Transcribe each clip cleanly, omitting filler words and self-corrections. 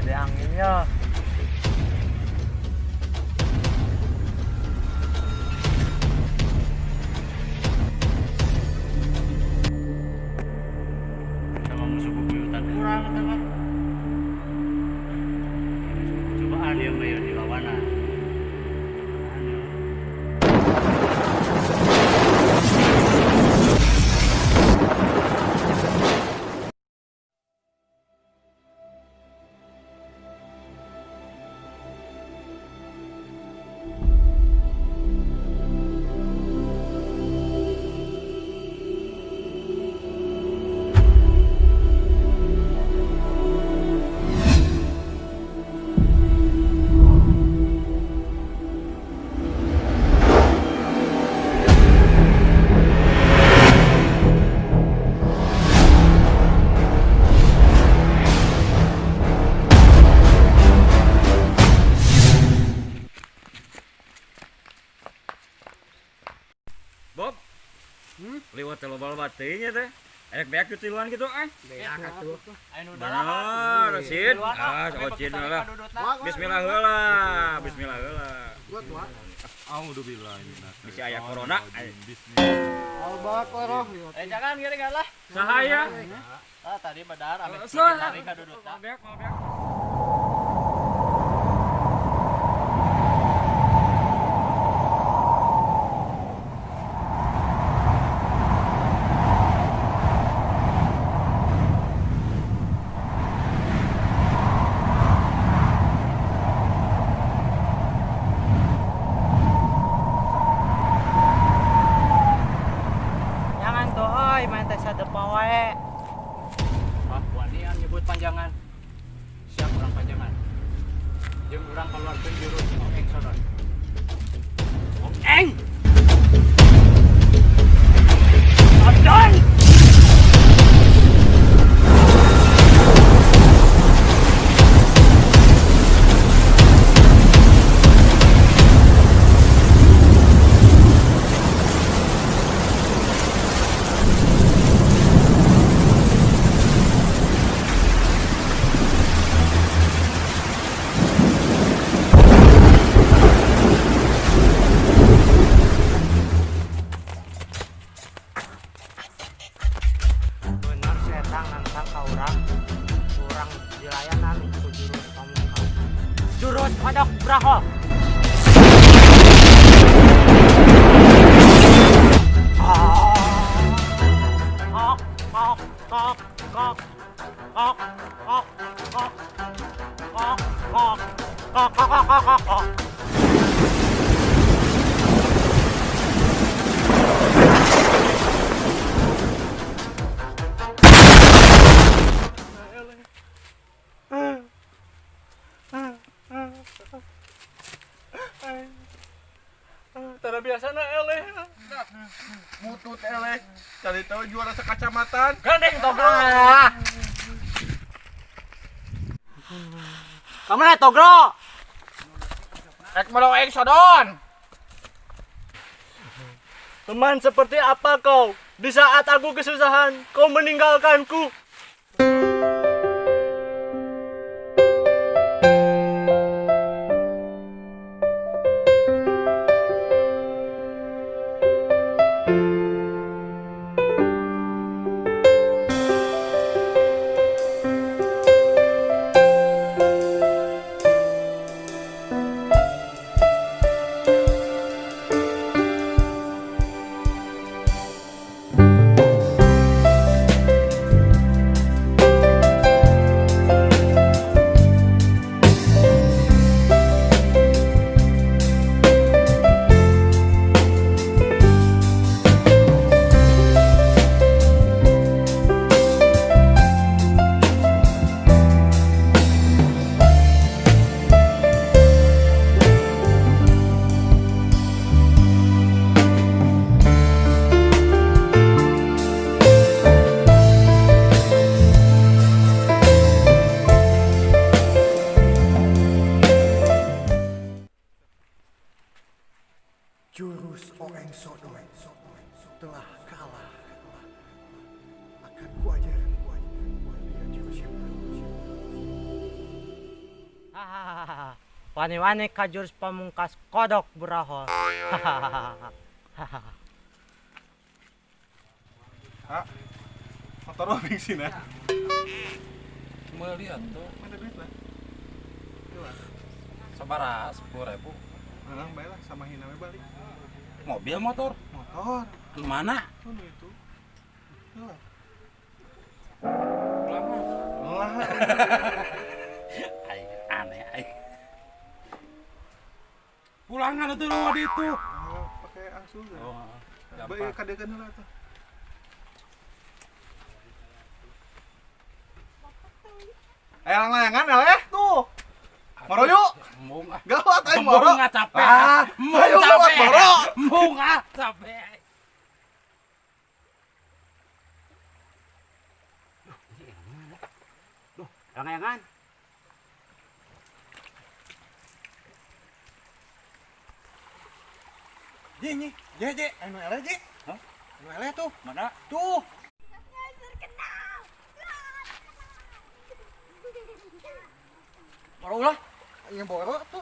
Ada anginnya. Sama musuh bebuyutan kurang kan. Cobaan yang bayar di lawanan. Bob, lewat loba-loba teuing teh. Erek beak ketiluan gitu Beak atuh. Bener, Sid. Ocin lah. Bismillah heula. Bismillah heula. Alhamdulillah ini. Bisa aya corona. Al-Baqarah. Jangan gini lah. Sahaya. Tadi badar ame Sah. lari ka duduta. Beak. Jangan tuh, oi, main teh sadepa wae. Wah, wanian nyebut panjangan. Siap urang panjangan. Jeung urang keluarkeun jurus Eng Sodon. Eng! Sodon! Bener setang nantang ka urang. Urang dilayanan ku jurus pamungkas. Jurus kodok braho. Tara biasana eleh. Mutut eleh. Cari tahu juara sekacamatan. Gandeng togro. Kamana togro? Ek melo Eng Sodon. Teman seperti apa kau? Di saat aku kesusahan, kau meninggalkanku. Jurus Eng Sodon telah kalah. Akan kuajarin jurus yang baru. Hahaha. Wani-wani ka jurus pamungkas kodok beraho. Hahaha. Hah? Motor lo bensin ya? Melihat tuh. Ada duit lah. Sabara 10.000. Nang bae lah sama hina we balik. Mobil motor. Motor. Kemana? Mana itu? Lah. Lama. Lah. Ay, aneh ay. Pulangan itu rumah di itu. Pakai angsul ya. Oh, Bae gampang. kadegan heula tuh. Layangan ya tuh. Moro yuk. Embung ah. Gawat aing Embung moro. nggak capek. Ah, Embung ayo gawat capek. moro. Embung ah capek. Layangan. Ji, anu ele ji. Hah? Anu ele tuh. Mana? Tuh. Baru ulah. Yang boro tuh.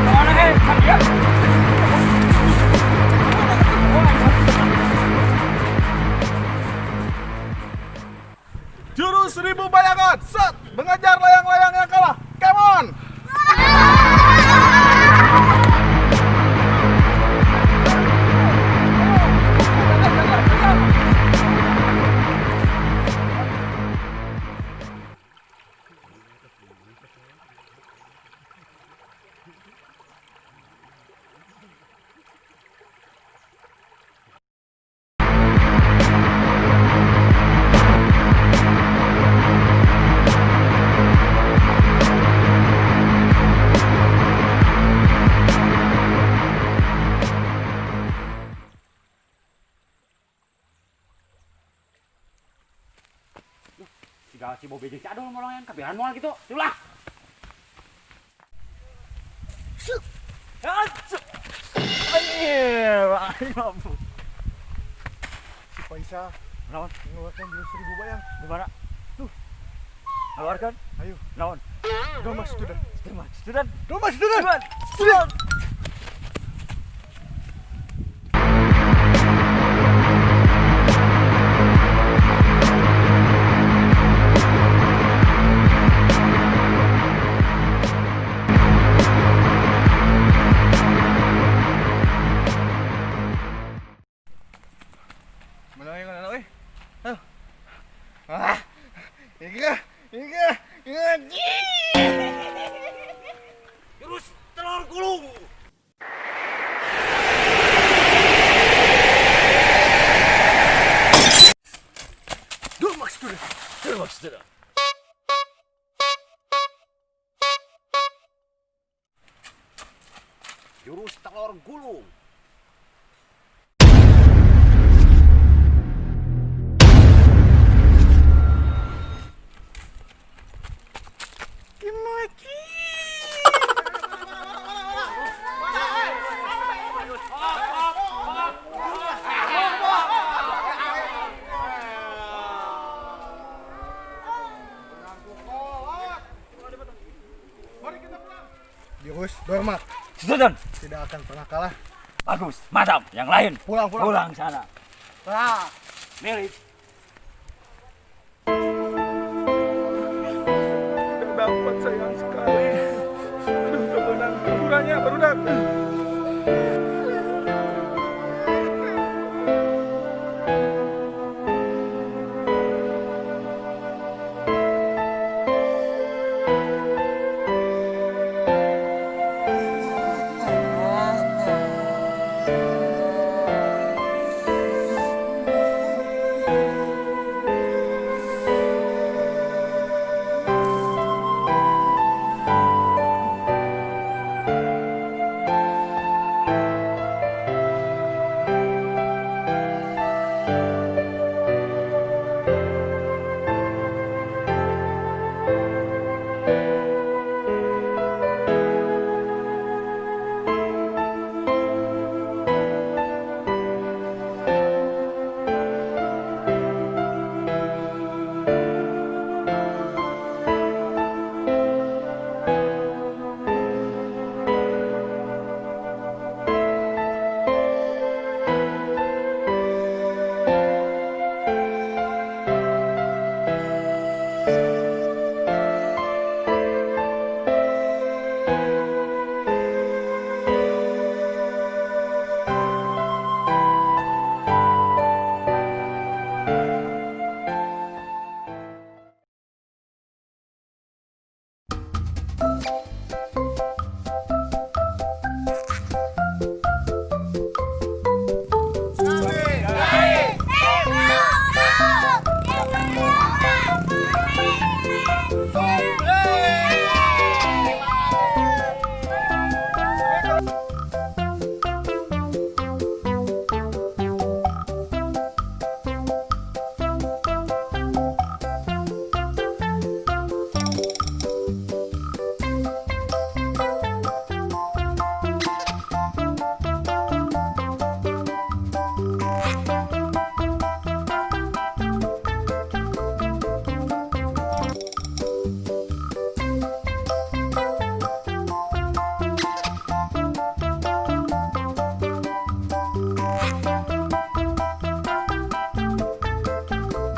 Mana he? Dia. Jurus 1000 bayangan. Set, mengejar layang-layang yang kalah. Come on. Tiga si Bobe jeung Cadul molongan kabehan moal gitu. Ulah. Si Paisa Naon? mengeluarkan jurus 1000 bayang. Di mana? Tuh. Keluarkan. Ayo, Naon? Domas student. Terima. Student. Domas student. Student. Menang yang euy. Jurus telur gulung. Domas student. Jurus telur gulung. Jurus Dormat Student. tidak akan pernah kalah. Bagus. Mantap. Yang lain. Pulang. Pulang sana. Ah. Milik. Dapat sayang sekali. Aduh, berenang. Ukurannya baru